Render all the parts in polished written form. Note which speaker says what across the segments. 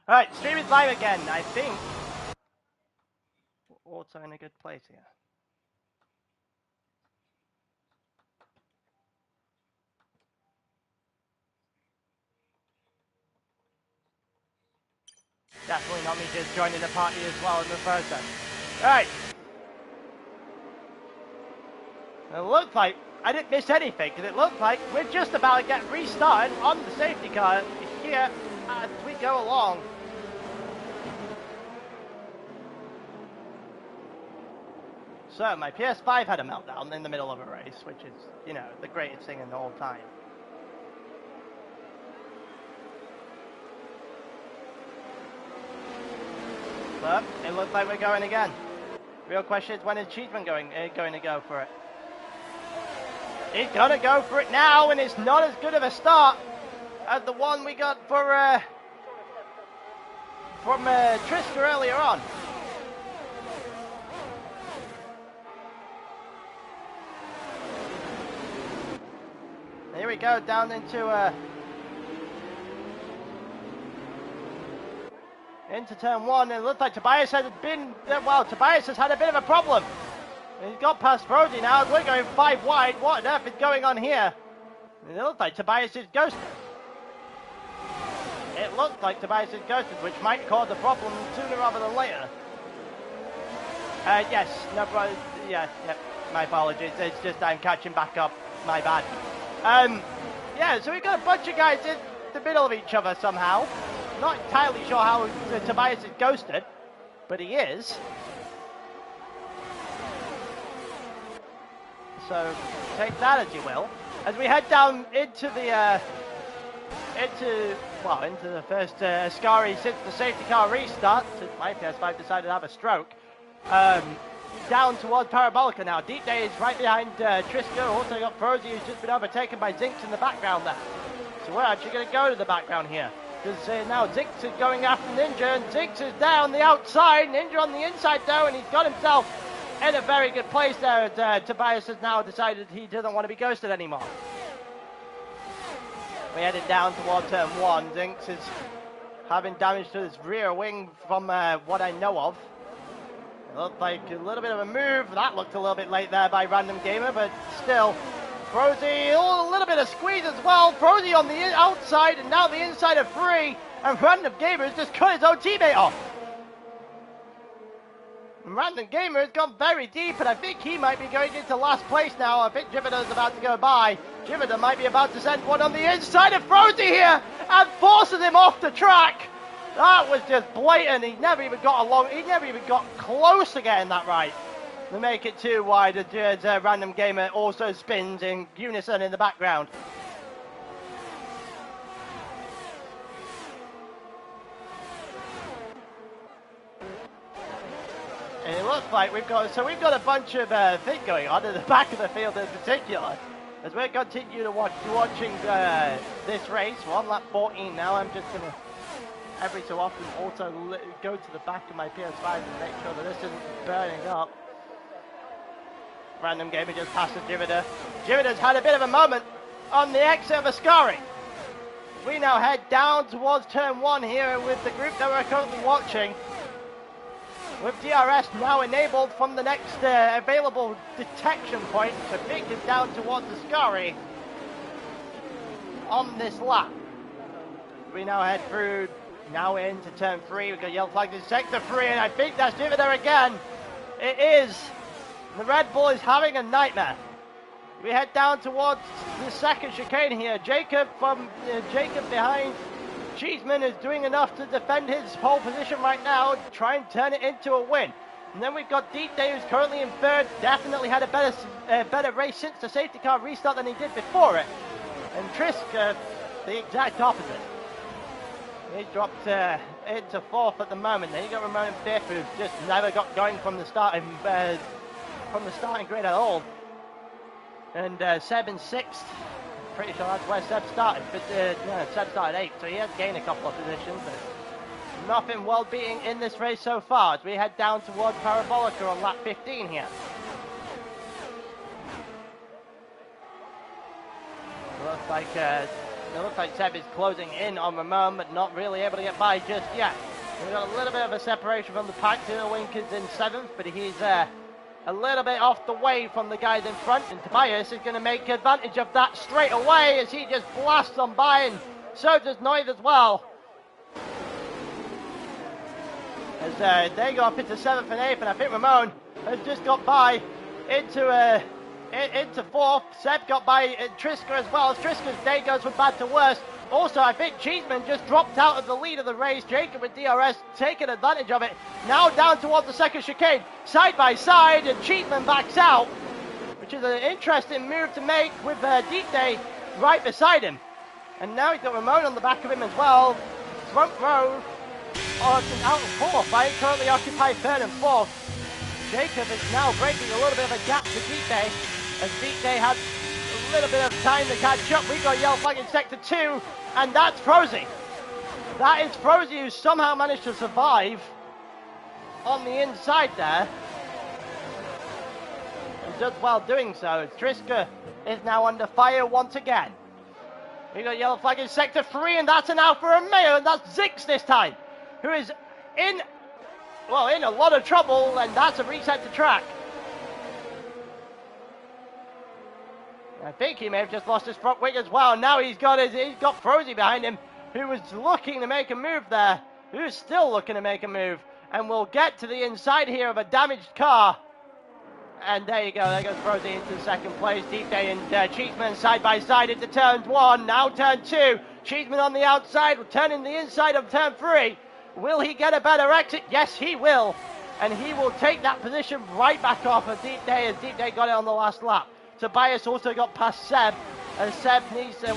Speaker 1: Alright, stream is live again, I think. We're also in a good place here. Definitely not me just joining the party as well in the process. Alright. It looked like I didn't miss anything, because it looked like we're just about to get restarted on the safety car here as we go along. So, my PS5 had a meltdown in the middle of a race, which is, you know, the greatest thing in the whole time. But it looks like we're going again. Real question is, when is Cheeseman going to go for it? He's going to go for it now, and it's not as good of a start as the one we got for from Triska earlier on. Here we go, down into turn one, and it looks like Tobias has been, well, Tobias has had a bit of a problem. He's got past Brody now, we're going 5 wide. What on earth is going on here? It looks like Tobias is ghosted. It looks like Tobias is ghosted, which might cause a problem sooner rather than later. Yes, no problem. Yeah, my apologies. It's just I'm catching back up. My bad. Yeah, so we've got a bunch of guys in the middle of each other somehow. Not entirely sure how Tobias is ghosted, but he is. So take that as you will. As we head down into the into the first Ascari since the safety car restart, since my PS5 decided to have a stroke. Down towards Parabolica now. Deep Day is right behind Triska. Also got Frozy, who's just been overtaken by Zinx in the background there. So we're actually going to go to the background here. Because now Zinx is going after Ninja, and Zinx is down the outside. Ninja on the inside though, and he's got himself in a very good place there. Tobias has now decided he doesn't want to be ghosted anymore. We're headed down towards turn one. Zinx is having damage to his rear wing from what I know of. It looked like a little bit of a move. That looked a little bit late there by Random Gamer, but still. Frozy, a little bit of squeeze as well. Frozy on the outside, and now the inside of Prix. And Random Gamer has just cut his own teammate off. And Random Gamer has gone very deep, and I think he might be going into last place now. I think Jivida is about to go by. Jivida might be about to send one on the inside of Frozy here, and forces him off the track. That was just blatant. He never even got along. He never even got close to getting that right. To make it too wide, as Random Gamer also spins in unison in the background. And it looks like we've got a bunch of things going on in the back of the field in particular. As we continue to watching this race, we're on lap 14 now. I'm just gonna every so often also go to the back of my PS5 and make sure that this isn't burning up. Random Gamer just passes Jivida. Jivida's had a bit of a moment on the exit of Ascari. We now head down towards turn one here with the group that we're currently watching. With DRS now enabled from the next available detection point to pick us down towards Ascari on this lap. We now head through, now into turn 3. We've got yellow flags in sector 3, and I think that's Jivida again. It is. The Red Bull is having a nightmare. We head down towards the second chicane here. Jacob behind Cheeseman is doing enough to defend his pole position right now, try and turn it into a win. And then we've got Deep Day, who's currently in third. Definitely had a better race since the safety car restart than he did before it. And Triska, the exact opposite. He dropped into fourth at the moment. Then you got Ramon in fifth, who just never got going from the starting grid at all. And Seb in sixth. Pretty sure that's where Seb started. But Seb started eighth, so he has gained a couple of positions. But nothing world beating in this race so far as we head down towards Parabolica on lap 15 here. Looks like It looks like Seb is closing in on Ramon, but not really able to get by just yet. We've got a little bit of a separation from the pack. Wink is in 7th, but he's a little bit off the way from the guys in front, and Tobias is going to make advantage of that straight away as he just blasts on by, and so does Noid as well. As they go up into 7th and 8th, and I think Ramon has just got by into 4th. Seb got by Triska as well. Triska's day goes from bad to worse. Also, I think Cheeseman just dropped out of the lead of the race. Jacob with DRS taking advantage of it. Now down towards the second chicane, side by side, and Cheeseman backs out, which is an interesting move to make with Deep Day right beside him. And now he's got Ramon on the back of him as well. Front row out of 4th. I currently occupy 3rd and 4th. Jacob is now breaking a little bit of a gap to Deep Day, as Deep Day had a little bit of time to catch up. We got yellow flag in sector 2, and that's Frozy. That is Frozy, who somehow managed to survive on the inside there, and does well doing so. Triska is now under fire once again. We got yellow flag in sector 3, and that's an Alfa Romeo, and that's Zix this time, who is in a lot of trouble, and that's a reset to track. I think he may have just lost his front wing as well. Now he's got Frozy behind him, who was looking to make a move there, who's still looking to make a move, and we'll get to the inside here of a damaged car. And there you go, there goes Frozy into second place. Deep Day and Cheeseman side by side into turn 1, now turn 2. Cheeseman on the outside, turning the inside of turn 3. Will he get a better exit? Yes, he will. And he will take that position right back off of Deep Day, as Deep Day got it on the last lap. Tobias also got past Seb, and Seb needs to,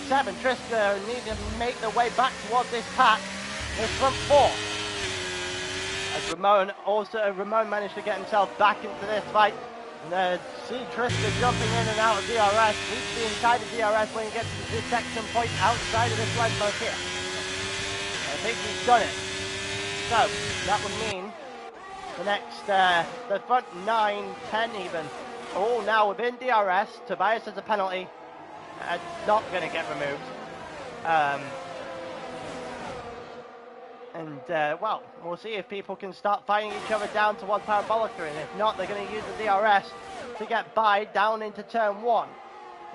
Speaker 1: Seb and Triska need to make their way back towards this pack, this front 4. As Ramon managed to get himself back into this fight. And see Triska jumping in and out of DRS. Needs to be inside of DRS when he gets to this section point outside of this line post here. I think he's done it. So, that would mean the next, the front 9, 10 even, all now within DRS. Tobias has a penalty. Not going to get removed. We'll see if people can start fighting each other down towards Parabolica, and if not, they're going to use the DRS to get by down into turn 1.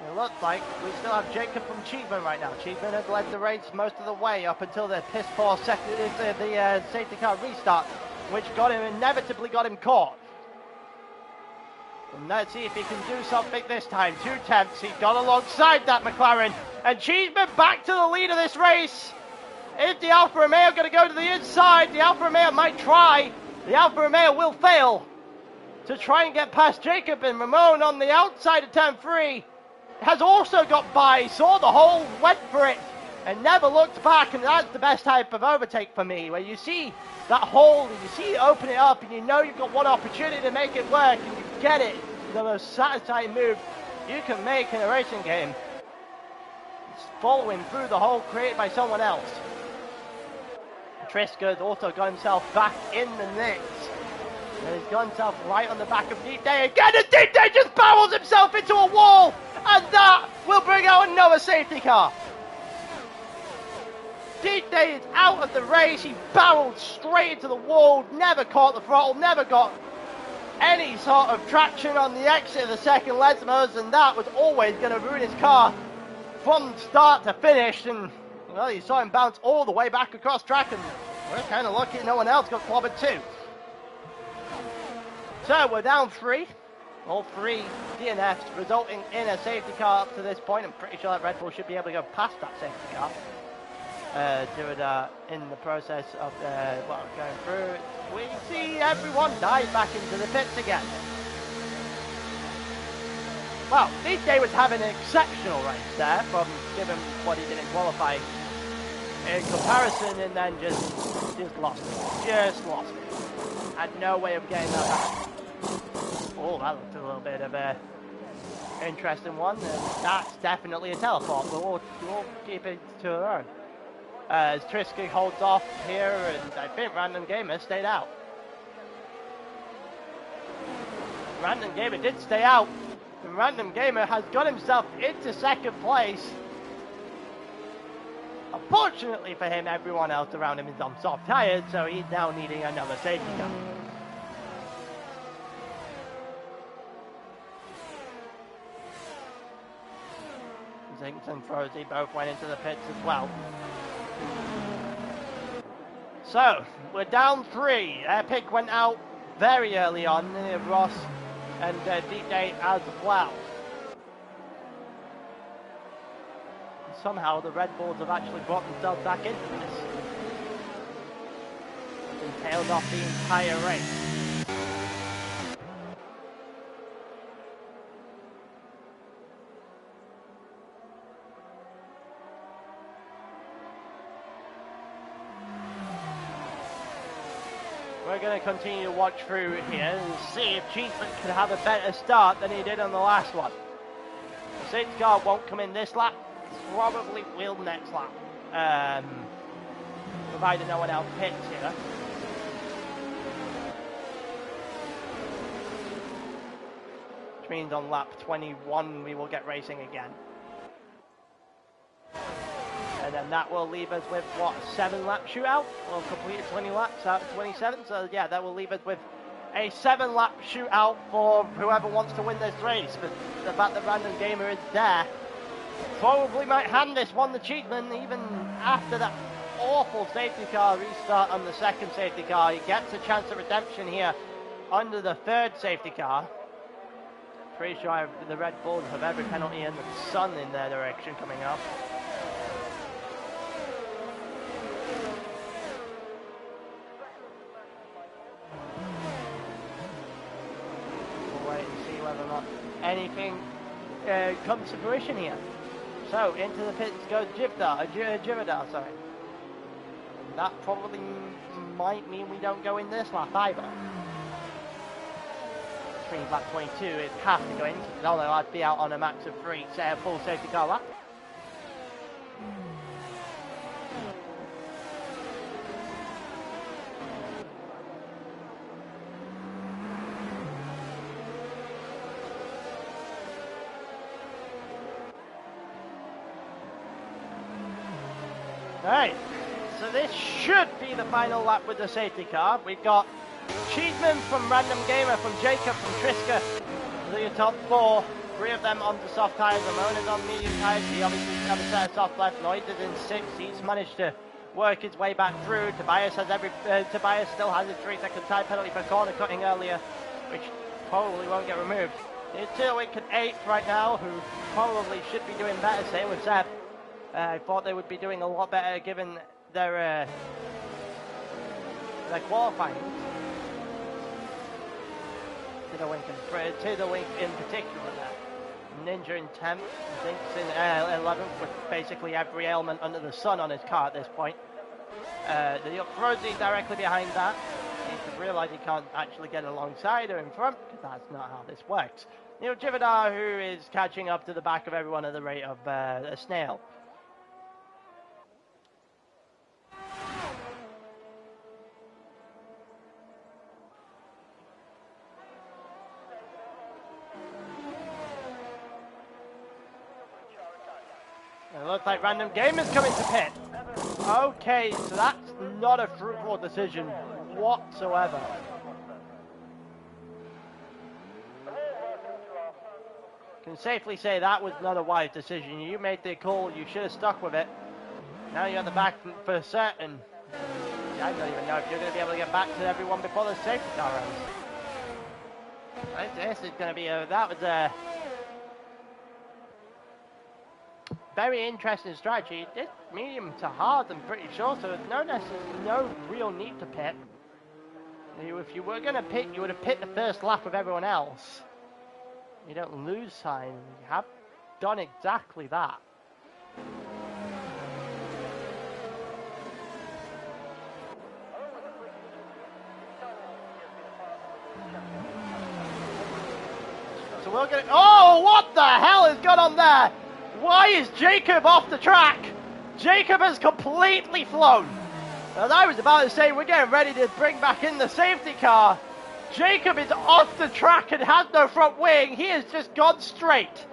Speaker 1: It looks like we still have Jacob from Cheeseman right now. Cheeseman has led the race most of the way up until the piss poor safety car restart, which inevitably got him caught. And let's see if he can do something this time. 2 attempts, he got alongside that McLaren, and Cheeseman back to the lead of this race. Is the Alfa Romeo going to go to the inside? The Alfa Romeo might try. The Alfa Romeo will fail to try and get past Jacob, and Ramon on the outside of turn 3 has also got by, saw the hole, went for it, and never looked back. And that's the best type of overtake for me, where you see that hole and you see it open it up, and you know you've got one opportunity to make it work, and you get it. The most satisfying move you can make in a racing game. It's following through the hole created by someone else. Triska's also got himself back in the mix. And he's got himself right on the back of Deep Day again, and Deep Day just barrels himself into a wall, and that will bring out another safety car. Deep Day is out of the race. He barreled straight into the wall, never caught the throttle, never got any sort of traction on the exit of the second Lesmos, and that was always going to ruin his car from start to finish. And well, you saw him bounce all the way back across track, and we're kind of lucky no one else got clobbered too. So we're down 3, all 3 DNFs, resulting in a safety car up to this point. I'm pretty sure that Red Bull should be able to go past that safety car. In the process of going through, we see everyone dive back into the pits again. Well, Deep Day was having an exceptional race there, from given what he did in qualifying in comparison, and then just lost it. Just lost it. Had no way of getting that back. Oh, that looked a little bit of a interesting one, and that's definitely a teleport. We'll keep it to our own. As Triska holds off here, and I think Random Gamer stayed out. Random Gamer did stay out, and Random Gamer has got himself into second place. Unfortunately for him, everyone else around him is on soft tyres, so he's now needing another safety car. Zinks and Frozy both went into the pits as well. So, we're down 3. Epic went out very early on, Ross and Deep Day as well. And somehow the Red Bulls have actually brought themselves back into this. And tailed off the entire race. We're going to continue to watch through here and see if Cheeseman can have a better start than he did on the last one. The safety car won't come in this lap, probably will next lap. Provided no one else pits here. Which means on lap 21 we will get racing again. And then that will leave us with, what, a 7-lap shootout? We'll complete 20 laps out of 27. So, yeah, that will leave us with a 7-lap shootout for whoever wants to win this race. But the fact that Random Gamer is there probably might hand this one to Cheeseman even after that awful safety car restart on the second safety car. He gets a chance of redemption here under the third safety car. Pretty sure the Red Bulls have every penalty in the sun in their direction coming up. Anything comes to fruition here. So into the pits goes Jivadar, sorry. That probably might mean we don't go in this lap either. Which means lap 22 it has to go in, although I'd be out on a max of 3, say a full safety car lap. Alright, so this should be the final lap with the safety car. We've got Cheeseman from Random Gamer, from Jacob, from Triska, the top 4. 3 of them onto soft tyres, Ramona's on medium tyres. He obviously has a set of soft left. Lloyd is in 6th. He's managed to work his way back through. Tobias still has a 3-second time penalty for corner cutting earlier, which probably won't get removed. It's Tidwick at 8th right now, who probably should be doing better, same with Seb. I thought they would be doing a lot better given their qualifying. Tidwick in particular there. Ninja in 10th, Zinks in 11th, with basically every ailment under the sun on his car at this point. The Frozy directly behind that. He needs to realise he can't actually get alongside or in front, because that's not how this works. Neil Jivadar, who is catching up to the back of everyone at the rate of a snail. It looks like Random Gamer's coming to pit. Okay, so that's not a fruitful decision whatsoever. Can safely say that was not a wise decision. You made the call, you should have stuck with it. Now you're at the back for certain. I don't even know if you're going to be able to get back to everyone before the safety car runs. This is going to be that was a very interesting strategy. It did medium to hard, I'm pretty sure, so there's no real need to pit. If you were going to pit, you would have pit the first lap of everyone else. You don't lose time. You have done exactly that. So we're going to... Oh, what the hell has gone on there? Why is Jacob off the track? Jacob has completely flown. As I was about to say, we're getting ready to bring back in the safety car. Jacob is off the track and has no front wing. He has just gone straight.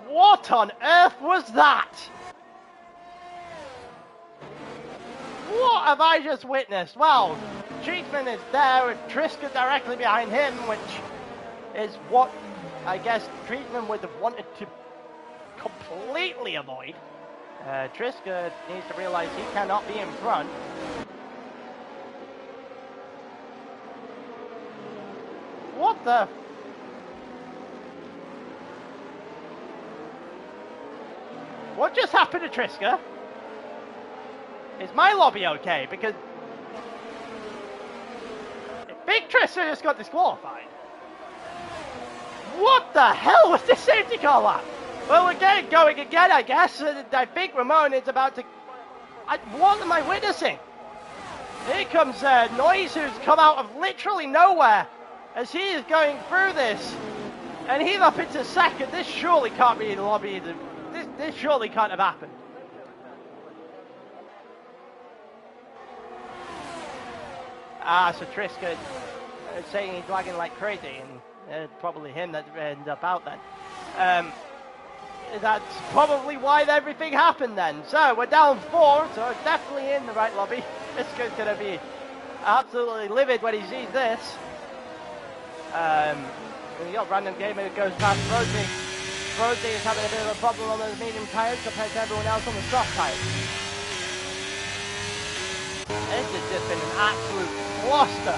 Speaker 1: What on earth was that? What have I just witnessed? Well, Cheeseman is there with Triska directly behind him, which is what I guess Cheeseman would have wanted to completely avoid. Triska needs to realize he cannot be in front. What the? What just happened to Triska? Is my lobby okay? Because Big Triska just got disqualified. What the hell was this safety car lap? Well, we're getting going again, I guess. I think Ramon is about to... what am I witnessing? Here comes Noise, who's come out of literally nowhere as he is going through this. And he's up into second. This surely can't be the lobby. This surely can't have happened. So Triska is saying he's lagging like crazy, and probably him that ended up out then. That's probably why everything happened then. So we're down 4, so it's definitely in the right lobby. This guy's going to be absolutely livid when he sees this. You got Random Gamer who goes past Rosie. Rosie is having a bit of a problem on those medium tyres compared to everyone else on the soft tyres. This has just been an absolute cluster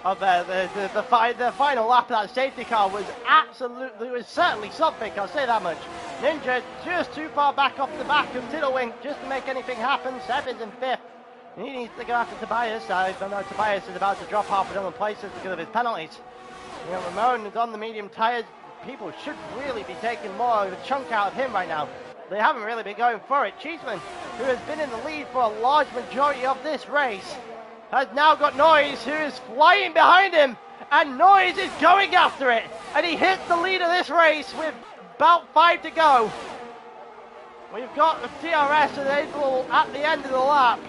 Speaker 1: of the final lap of that safety car was certainly something, I'll say that much. Ninja just too far back off the back of Tiddlewink just to make anything happen. Seb is in 5th. He needs to go after Tobias. I know Tobias is about to drop half a dozen places because of his penalties. You know, Ramon is on the medium tyres. People should really be taking more of a chunk out of him right now. They haven't really been going for it. Cheeseman, who has been in the lead for a large majority of this race, has now got Noise, who is flying behind him, and Noise is going after it, and he hits the lead of this race with about 5 to go. We've got the DRS available at the end of the lap.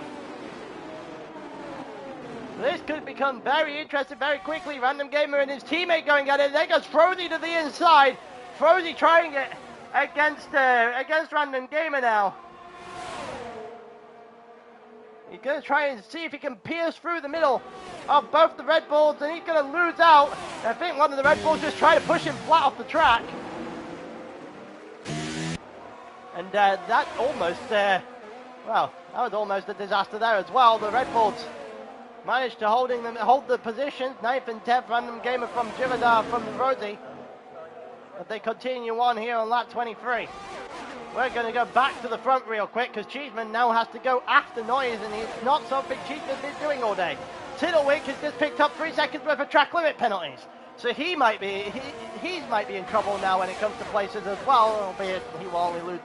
Speaker 1: This could become very interesting very quickly. Random Gamer and his teammate going at it. There goes Frozy to the inside. Frozy trying it against Random Gamer now. He's going to try and see if he can pierce through the middle of both the Red Bulls, and he's going to lose out. I think one of the Red Bulls just trying to push him flat off the track. And that almost, well, that was almost a disaster there as well. The Red Bulls managed to hold the positions. 9th and 10th, Random Gamer from Jivadar from Rosie. But they continue on here on lap 23. We're going to go back to the front real quick because Cheeseman now has to go after Noise, and it's not something Cheeseman's been doing all day. Tiddlewink has just picked up 3 seconds worth of track limit penalties. So he might be in trouble now when it comes to places as well, albeit he will only lose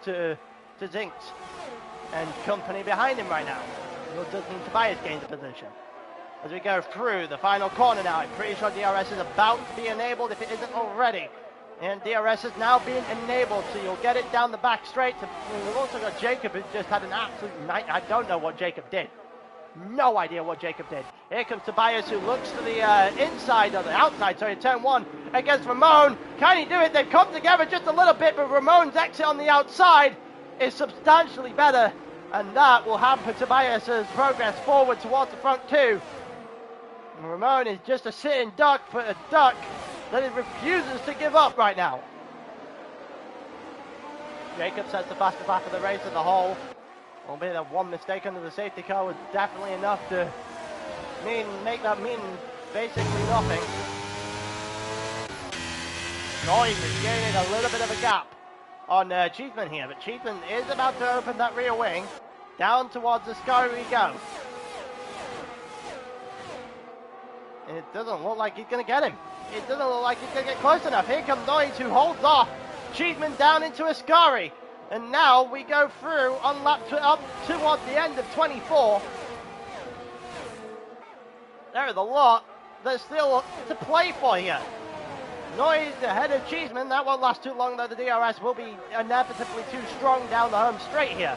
Speaker 1: to Zinx and company behind him right now. It does mean Tobias gains a position. As we go through the final corner now, I'm pretty sure DRS is about to be enabled if it isn't already. And DRS is now being enabled, so you'll get it down the back straight. We've also got Jacob, who's just had an absolute night. I don't know what Jacob did. No idea what Jacob did. Here comes Tobias, who looks to the outside, sorry, turn 1 against Ramon. Can he do it? They've come together just a little bit, but Ramon's exit on the outside is substantially better. And that will hamper Tobias's progress forward towards the front 2. And Ramon is just a sitting duck, but a duck that he refuses to give up right now. Jacob sets the fastest lap of the race as a whole. Albeit that one mistake under the safety car was definitely enough to make that mean basically nothing. Noise is gaining a little bit of a gap on Cheeseman here, but Cheeseman is about to open that rear wing. Down towards the sky we go. And it doesn't look like he's going to get him. It doesn't look like he's going to get close enough. Here comes Noise, who holds off Cheeseman down into Ascari. And now we go through on lap up towards the end of 24. There is a lot there's still to play for here. Noise ahead of Cheeseman. That won't last too long, though. The DRS will be inevitably too strong down the home straight here.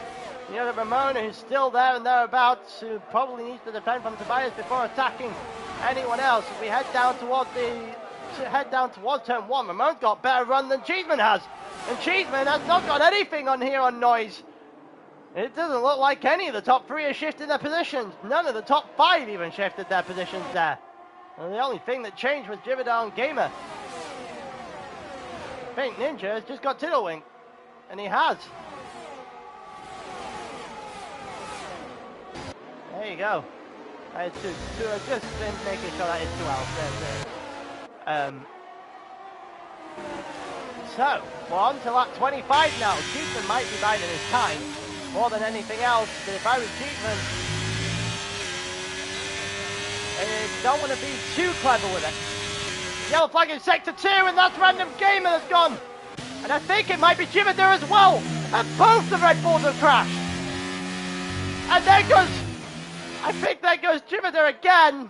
Speaker 1: You know, the Ramon, who's still there and thereabouts, who probably needs to defend from Tobias before attacking anyone else. As we head down towards turn 1, Ramon's got better run than Cheeseman has. And Cheeseman has not got anything on here on Noise. It doesn't look like any of the top 3 have shifted their positions. None of the top 5 even shifted their positions there. And the only thing that changed was Jividar and Gamer. I think Ninja has just got Tiddlewink. And he has. There you go. Just making sure that is 2 hours. So, we're on to lap 25 now. Cheatman might be biding his time more than anything else, but if I was Cheatman, I don't want to be too clever with it. Yellow flag in sector 2, and that's Random Gamer that's gone. And I think it might be Jividar as well. And both the Red Bulls have crashed. And there goes, I think there goes Jividar again.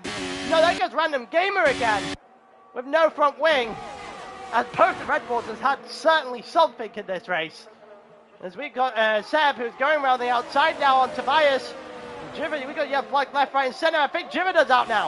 Speaker 1: No, there goes Random Gamer again. With no front wing. And both the Red Bulls has had certainly something in this race. As we got Seb, who's going around the outside now on Tobias. Jividar, we got yellow flag left, right, and center. I think Jividar's out now.